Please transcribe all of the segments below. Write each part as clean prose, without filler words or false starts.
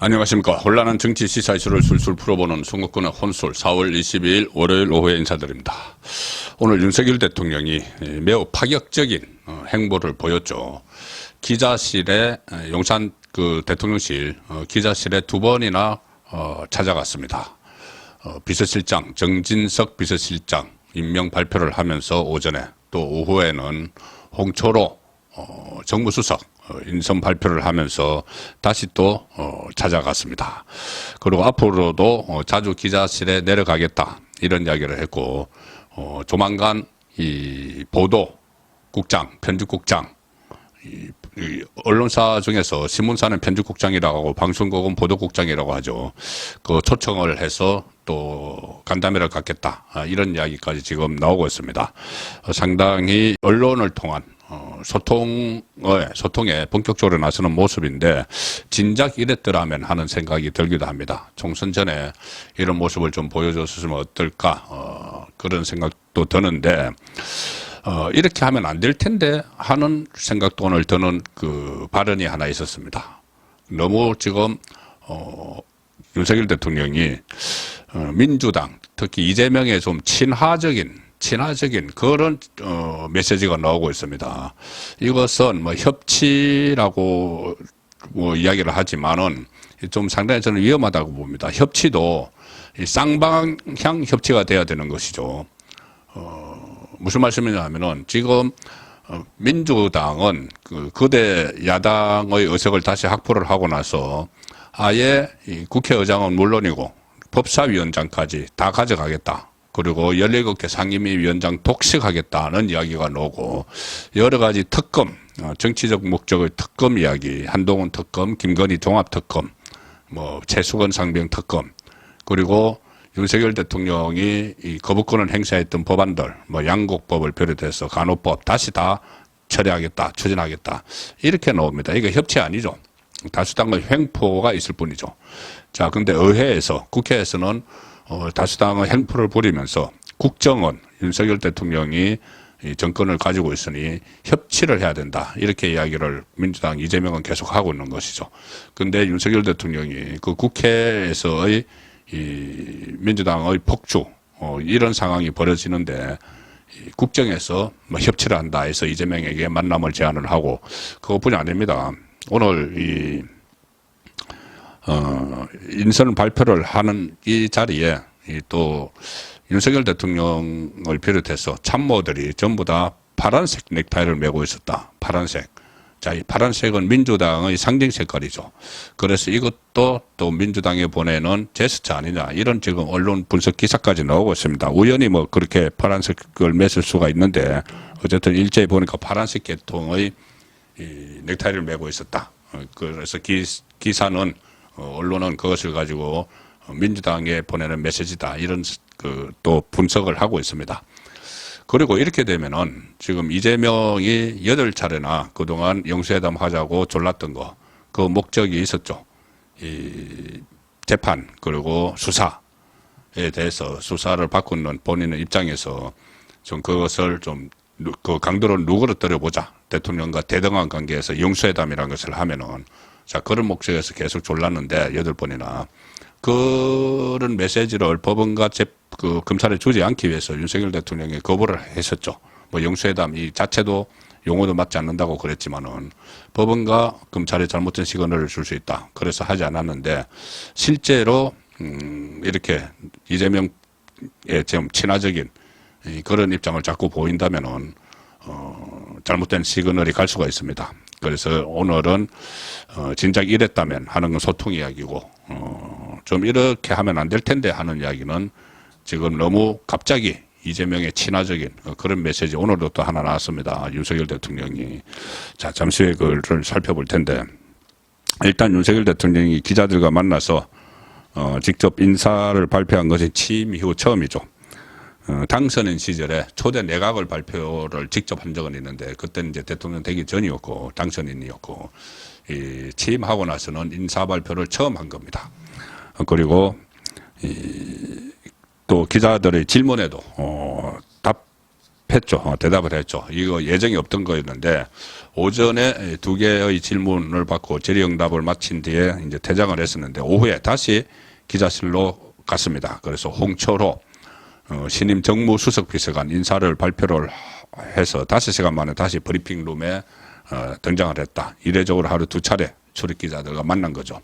안녕하십니까. 혼란한 정치 시사 이슈를 술술 풀어보는 송국근의 혼술 4월 22일 월요일 오후에 인사드립니다. 오늘 윤석열 대통령이 매우 파격적인 행보를 보였죠. 기자실에 용산 대통령실 기자실에 두 번이나 찾아갔습니다. 비서실장 정진석 비서실장 임명 발표를 하면서 오전에 또 오후에는 홍철호 정무수석 인선 발표를 하면서 다시 또 찾아갔습니다. 그리고 앞으로도 자주 기자실에 내려가겠다 이런 이야기를 했고 조만간 이 보도국장, 편집국장, 이 언론사 중에서 신문사는 편집국장이라고 하고 방송국은 보도국장이라고 하죠. 그 초청을 해서 또 간담회를 갖겠다 이런 이야기까지 지금 나오고 있습니다. 상당히 언론을 통한 소통에 본격적으로 나서는 모습인데 진작 이랬더라면 하는 생각이 들기도 합니다. 총선 전에 이런 모습을 좀 보여줬으면 어떨까 그런 생각도 드는데 이렇게 하면 안 될 텐데 하는 생각도 오늘 드는 그 발언이 하나 있었습니다. 너무 지금 윤석열 대통령이 민주당 특히 이재명에 좀 친화적인 그런 메시지가 나오고 있습니다. 이것은 뭐 협치라고 뭐 이야기를 하지만은 좀 상당히 저는 위험하다고 봅니다. 협치도 이 쌍방향 협치가 돼야 되는 것이죠. 무슨 말씀이냐 하면은 지금 민주당은 거대 야당의 의석을 다시 확보를 하고 나서 아예 이 국회의장은 물론이고 법사위원장까지 다 가져가겠다. 그리고 17개 상임위원장 독식하겠다는 이야기가 나오고 여러 가지 특검, 정치적 목적의 특검 이야기, 한동훈 특검, 김건희 종합특검, 뭐 최수건 상병 특검, 그리고 윤석열 대통령이 이 거부권을 행사했던 법안들, 뭐 양곡법을 비롯해서 간호법 다시 다 처리하겠다, 추진하겠다 이렇게 나옵니다. 이게 협치 아니죠. 다수당의 횡포가 있을 뿐이죠. 자, 근데 의회에서 국회에서는 다수당의 행포를 부리면서 국정원 윤석열 대통령이 이 정권을 가지고 있으니 협치를 해야 된다 이렇게 이야기를 민주당 이재명은 계속 하고 있는 것이죠. 근데 윤석열 대통령이 그 국회에서의 이 민주당의 폭주 이런 상황이 벌어지는데 국정에서 뭐 협치를 한다 해서 이재명에게 만남을 제안을 하고 그것뿐이 아닙니다. 오늘 이 인선 발표를 하는 이 자리에 또 윤석열 대통령을 비롯해서 참모들이 전부 다 파란색 넥타이를 메고 있었다. 파란색. 자, 이 파란색은 민주당의 상징 색깔이죠. 그래서 이것도 또 민주당에 보내는 제스처 아니냐. 이런 지금 언론 분석 기사까지 나오고 있습니다. 우연히 뭐 그렇게 파란색을 맺을 수가 있는데 어쨌든 일제히 보니까 파란색 계통의 이 넥타이를 메고 있었다. 그래서 기사는 언론은 그것을 가지고 민주당에 보내는 메시지다 이런 또 분석을 하고 있습니다. 그리고 이렇게 되면은 지금 이재명이 8차례나 그동안 영수회담 하자고 졸랐던 거 그 목적이 있었죠. 이 재판 그리고 수사에 대해서 수사를 받고 있는 본인의 입장에서 좀 그것을 좀 그 강도를 누그러뜨려 보자. 대통령과 대등한 관계에서 영수회담이라는 것을 하면은 자, 그런 목적에서 계속 졸랐는데 8번이나 그런 메시지를 법원과 검찰에 주지 않기 위해서 윤석열 대통령이 거부를 했었죠. 뭐 영수회담 이 자체도 용어도 맞지 않는다고 그랬지만은 법원과 검찰에 잘못된 시그널을 줄 수 있다. 그래서 하지 않았는데 실제로 이렇게 이재명의 좀 친화적인 그런 입장을 자꾸 보인다면은 잘못된 시그널이 갈 수가 있습니다. 그래서 오늘은 진작 이랬다면 하는 건 소통 이야기고 좀 이렇게 하면 안 될 텐데 하는 이야기는 지금 너무 갑자기 이재명의 친화적인 그런 메시지 오늘도 또 하나 나왔습니다. 윤석열 대통령이. 자, 잠시 후에 그걸 살펴볼 텐데 일단 윤석열 대통령이 기자들과 만나서 직접 인사를 발표한 것이 취임 이후 처음이죠. 당선인 시절에 초대 내각을 발표를 직접 한 적은 있는데 그때는 이제 대통령 되기 전이었고 당선인이었고 취임하고 나서는 인사 발표를 처음 한 겁니다. 그리고 또 기자들의 질문에도 대답했죠. 대답을 했죠. 이거 예정이 없던 거였는데 오전에 2개의 질문을 받고 질의응답을 마친 뒤에 이제 퇴장을 했었는데 오후에 다시 기자실로 갔습니다. 그래서 홍철호 신임 정무수석 비서관 인사를 발표를 해서 5시간 만에 다시 브리핑룸에 등장을 했다. 이례적으로 하루 2차례 출입기자들과 만난 거죠.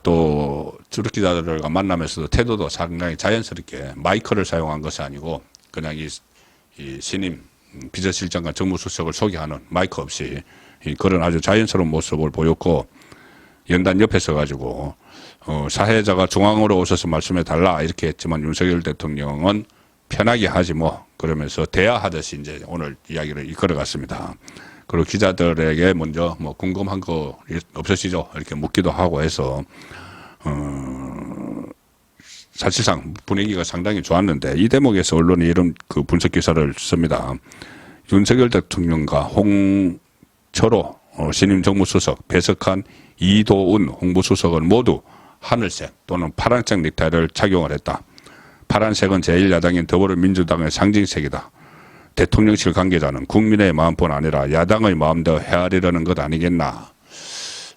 또 출입기자들과 만나면서도 태도도 상당히 자연스럽게 마이크를 사용한 것이 아니고 그냥 이 신임 비서실장과 정무수석을 소개하는 마이크 없이 그런 아주 자연스러운 모습을 보였고 연단 옆에 서가지고 사회자가 중앙으로 오셔서 말씀해 달라 이렇게 했지만 윤석열 대통령은 편하게 하지 뭐 그러면서 대화하듯이 이제 오늘 이야기를 이끌어갔습니다. 그리고 기자들에게 먼저 뭐 궁금한 거 없으시죠? 이렇게 묻기도 하고 해서 사실상 분위기가 상당히 좋았는데 이 대목에서 언론이 이런 그 분석 기사를 씁니다. 윤석열 대통령과 홍철호 신임 정무수석, 배석한 이도운 홍보수석은 모두 하늘색 또는 파란색 넥타이를 착용을 했다. 파란색은 제1야당인 더불어민주당의 상징색이다. 대통령실 관계자는 국민의 마음뿐 아니라 야당의 마음도 헤아리려는 것 아니겠나.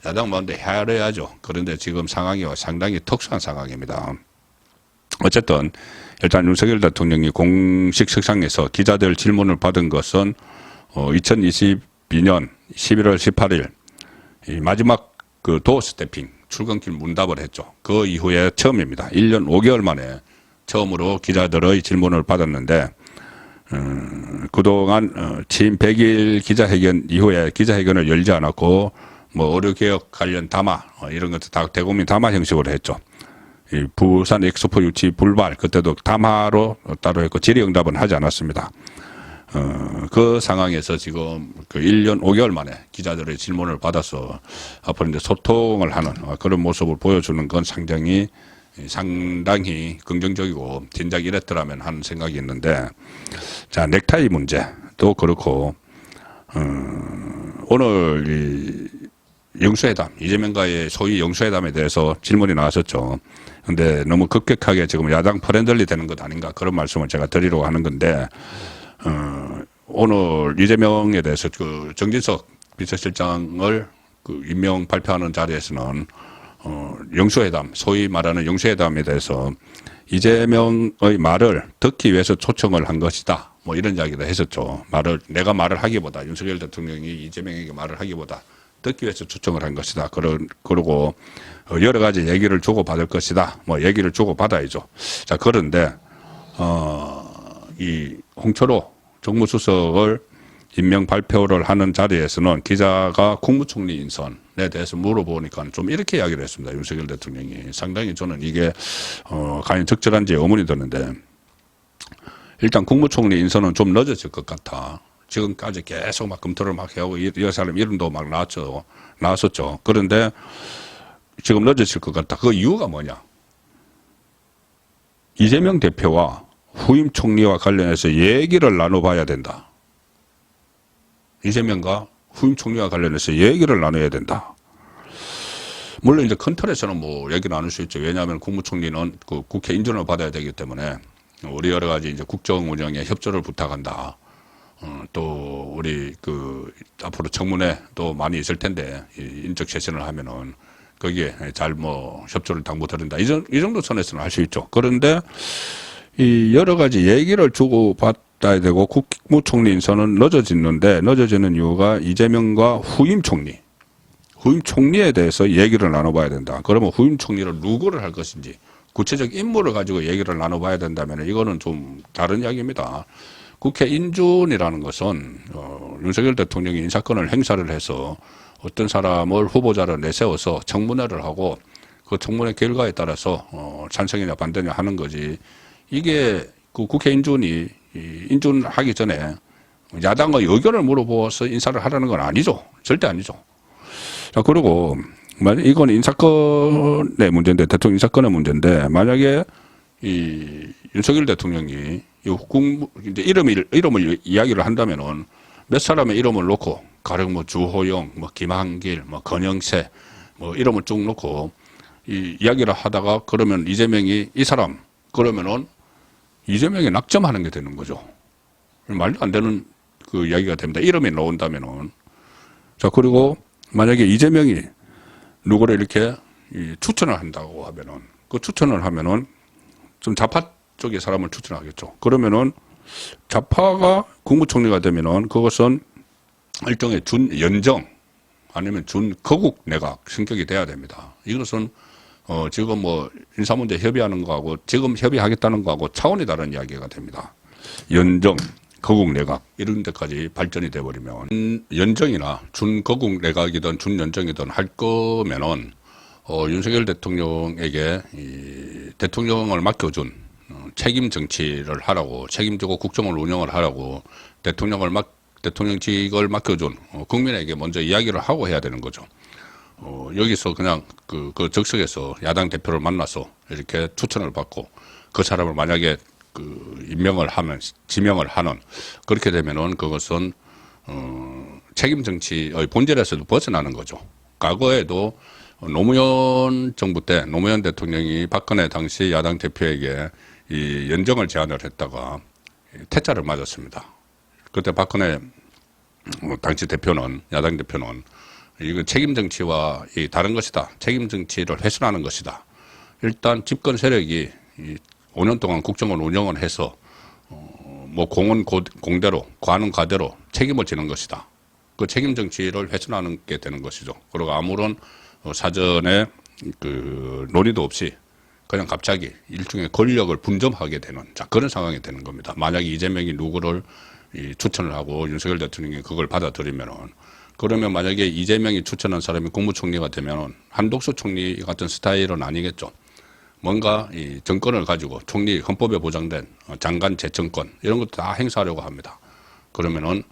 야당 마음도 헤아려야죠. 그런데 지금 상황이 상당히 특수한 상황입니다. 어쨌든 일단 윤석열 대통령이 공식 석상에서 기자들 질문을 받은 것은 2022년 11월 18일 마지막 그 도어 스태핑 출근길 문답을 했죠. 그 이후에 처음입니다. 1년 5개월 만에 처음으로 기자들의 질문을 받았는데 그동안 취임 100일 기자회견 이후에 기자회견을 열지 않았고 뭐 의료개혁 관련 담화 이런 것도 다 대국민 담화 형식으로 했죠. 이 부산 엑스포 유치 불발 그때도 담화로 따로 했고 질의응답은 하지 않았습니다. 그 상황에서 지금 그 1년 5개월 만에 기자들의 질문을 받아서 앞으로 이제 소통을 하는 그런 모습을 보여주는 건 상당히 긍정적이고 진작 이랬더라면 하는 생각이 있는데 자 넥타이 문제도 그렇고 오늘 이 영수회담 이재명과의 소위 영수회담에 대해서 질문이 나왔었죠. 근데 너무 급격하게 지금 야당 프렌들리 되는 것 아닌가 그런 말씀을 제가 드리려고 하는 건데 오늘 이재명에 대해서 그 정진석 비서실장을 그 임명 발표하는 자리에서는 영수회담, 소위 말하는 영수회담에 대해서 이재명의 말을 듣기 위해서 초청을 한 것이다. 뭐 이런 이야기도 했었죠. 내가 말을 하기보다 윤석열 대통령이 이재명에게 말을 하기보다 듣기 위해서 초청을 한 것이다. 그러고 여러 가지 얘기를 주고받을 것이다. 뭐 얘기를 주고받아야죠. 자, 그런데 이 홍철호 정무수석을 임명 발표를 하는 자리에서는 기자가 국무총리 인선에 대해서 물어보니까 좀 이렇게 이야기를 했습니다. 윤석열 대통령이. 상당히 저는 이게 과연 적절한지 의문이 드는데 일단 국무총리 인선은 좀 늦어질 것 같아. 지금까지 계속 막 검토를 막 해오고 이 사람 이름도 막 나왔었죠. 그런데 지금 늦어질 것 같다. 그 이유가 뭐냐? 이재명 대표와 후임 총리와 관련해서 얘기를 나눠봐야 된다. 이재명과 후임 총리와 관련해서 얘기를 나눠야 된다. 물론 이제 큰 틀에서는 뭐 얘기 나눌 수 있죠. 왜냐하면 국무총리는 그 국회 인준을 받아야 되기 때문에 우리 여러 가지 이제 국정 운영에 협조를 부탁한다. 또 우리 그 앞으로 청문회도 많이 있을 텐데 인적 쇄신을 하면은 거기에 잘 뭐 협조를 당부드린다. 이 정도 선에서는 할 수 있죠. 그런데 이 여러 가지 얘기를 주고 받아야 되고 국무총리 인선은 늦어지는 이유가 이재명과 후임 총리에 대해서 얘기를 나눠봐야 된다. 그러면 후임 총리를 누구를 할 것인지 구체적 인물을 가지고 얘기를 나눠봐야 된다면 이거는 좀 다른 이야기입니다. 국회 인준이라는 것은 윤석열 대통령이 인사권을 행사를 해서 어떤 사람을 후보자를 내세워서 청문회를 하고 그 청문회 결과에 따라서 찬성이냐 반대냐 하는 거지. 이게 그 국회 인준하기 전에 야당의 의견을 물어보아서 인사를 하라는 건 아니죠. 절대 아니죠. 자, 그리고 이건 인사권의 문제인데, 대통령 인사권의 문제인데, 만약에 이 윤석열 대통령이 이제 이름을 이야기를 한다면은 몇 사람의 이름을 놓고, 가령 뭐 주호영, 뭐 김한길, 뭐 건영세, 뭐 이름을 쭉 놓고 이야기를 하다가 그러면 이재명이 이 사람, 그러면은 이재명이 낙점하는 게 되는 거죠. 말도 안 되는 그 이야기가 됩니다. 이름이 나온다면은. 자, 그리고 만약에 이재명이 누구를 이렇게 추천을 한다고 하면은, 그 추천을 하면은 좀 좌파 쪽의 사람을 추천하겠죠. 그러면은 좌파가 국무총리가 되면은 그것은 일종의 준연정 아니면 준거국 내각 성격이 돼야 됩니다. 이것은 지금 뭐 인사문제 협의하는 거하고 지금 협의하겠다는 거하고 차원이 다른 이야기가 됩니다. 연정, 거국 내각 이런 데까지 발전이 돼버리면 연정이나 준거국 내각이든 준연정이든 할 거면은 윤석열 대통령에게 이 대통령을 맡겨준 책임 정치를 하라고 책임지고 국정을 운영을 하라고 대통령직을 맡겨준 국민에게 먼저 이야기를 하고 해야 되는 거죠. 여기서 그냥 그 적석에서 야당 대표를 만나서 이렇게 추천을 받고 그 사람을 만약에 그 임명을 하면 지명을 하는 그렇게 되면은 그것은 책임 정치의 본질에서도 벗어나는 거죠. 과거에도 노무현 정부 때 노무현 대통령이 박근혜 당시 야당 대표에게 이 연정을 제안을 했다가 퇴짜를 맞았습니다. 그때 박근혜 당시 대표는 야당 대표는 이거 책임 정치와 다른 것이다. 책임 정치를 훼손하는 것이다. 일단 집권 세력이 5년 동안 국정을 운영을 해서 뭐 공은 공대로 과는 과대로 책임을 지는 것이다. 그 책임 정치를 훼손하는 게 되는 것이죠. 그리고 아무런 사전에 그 논의도 없이 그냥 갑자기 일종의 권력을 분점하게 되는 그런 상황이 되는 겁니다. 만약에 이재명이 누구를 추천을 하고 윤석열 대통령이 그걸 받아들이면은 그러면 만약에 이재명이 추천한 사람이 국무총리가 되면은 한독수 총리 같은 스타일은 아니겠죠. 뭔가 이 정권을 가지고 총리 헌법에 보장된 장관 재청권 이런 것도 다 행사하려고 합니다. 그러면은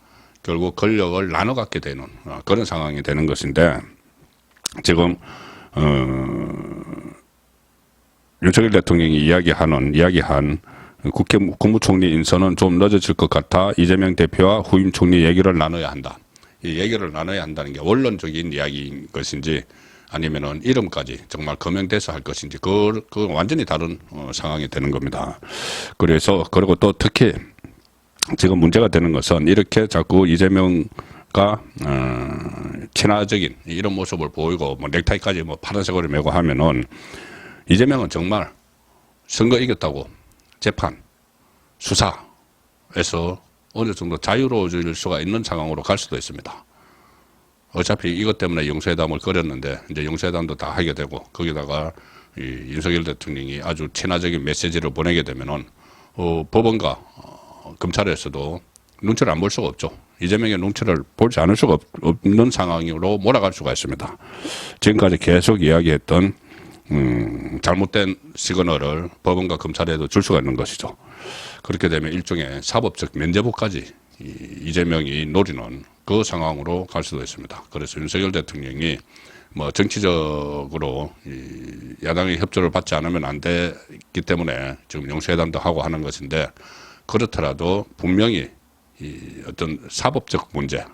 결국 권력을 나눠 갖게 되는 그런 상황이 되는 것인데 지금 윤석열 대통령이 이야기한 국무총리 인선은 좀 늦어질 것 같아 이재명 대표와 후임 총리 얘기를 나눠야 한다. 이 얘기를 나눠야 한다는 게 원론적인 이야기인 것인지 아니면은 이름까지 정말 거명돼서 할 것인지 그 완전히 다른 상황이 되는 겁니다. 그리고 또 특히 지금 문제가 되는 것은 이렇게 자꾸 이재명과 친화적인 이런 모습을 보이고 뭐 넥타이까지 뭐 파란색으로 메고 하면은 이재명은 정말 선거 이겼다고 재판 수사에서 어느 정도 자유로워질 수가 있는 상황으로 갈 수도 있습니다. 어차피 이것 때문에 영수회담을 거렸는데 이제 영수회담도 다 하게 되고 거기다가 이 윤석열 대통령이 아주 친화적인 메시지를 보내게 되면은 법원과 검찰에서도 눈치를 안 볼 수가 없죠. 이재명의 눈치를 보지 않을 수가 없는 상황으로 몰아갈 수가 있습니다. 지금까지 계속 이야기했던 잘못된 시그널을 법원과 검찰에도 줄 수가 있는 것이죠. 그렇게 되면 일종의 사법적 면죄부까지 이재명이 노리는 그 상황으로 갈 수도 있습니다. 그래서 윤석열 대통령이 뭐 정치적으로 야당의 협조를 받지 않으면 안 되기 때문에 지금 영수회담도 하고 하는 것인데 그렇더라도 분명히 어떤 사법적 문제,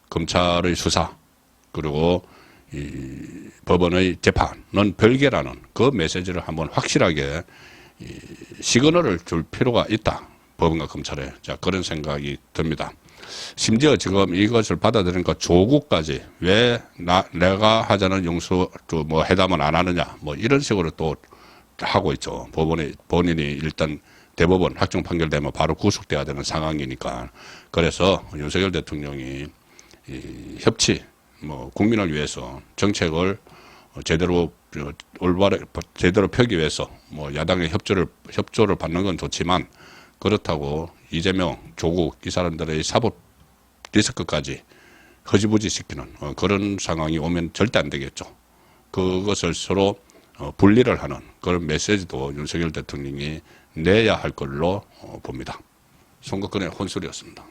검찰의 수사 그리고 법원의 재판은 별개라는 그 메시지를 한번 확실하게 시그널을 줄 필요가 있다. 법원과 검찰에. 그런 생각이 듭니다. 심지어 지금 이것을 받아들이니까 조국까지 왜 내가 하자는 뭐 회담은 안 하느냐 뭐 이런 식으로 또 하고 있죠. 본인이 일단 대법원 확정 판결되면 바로 구속돼야 되는 상황이니까. 그래서 윤석열 대통령이 협치 뭐 국민을 위해서 정책을 제대로 펴기 위해서 뭐 야당의 협조를 받는 건 좋지만 그렇다고 이재명, 조국 이 사람들의 사법 리스크까지 허지부지 시키는 그런 상황이 오면 절대 안 되겠죠. 그것을 서로 분리를 하는 그런 메시지도 윤석열 대통령이 내야 할 걸로 봅니다. 선거권의 혼술이었습니다.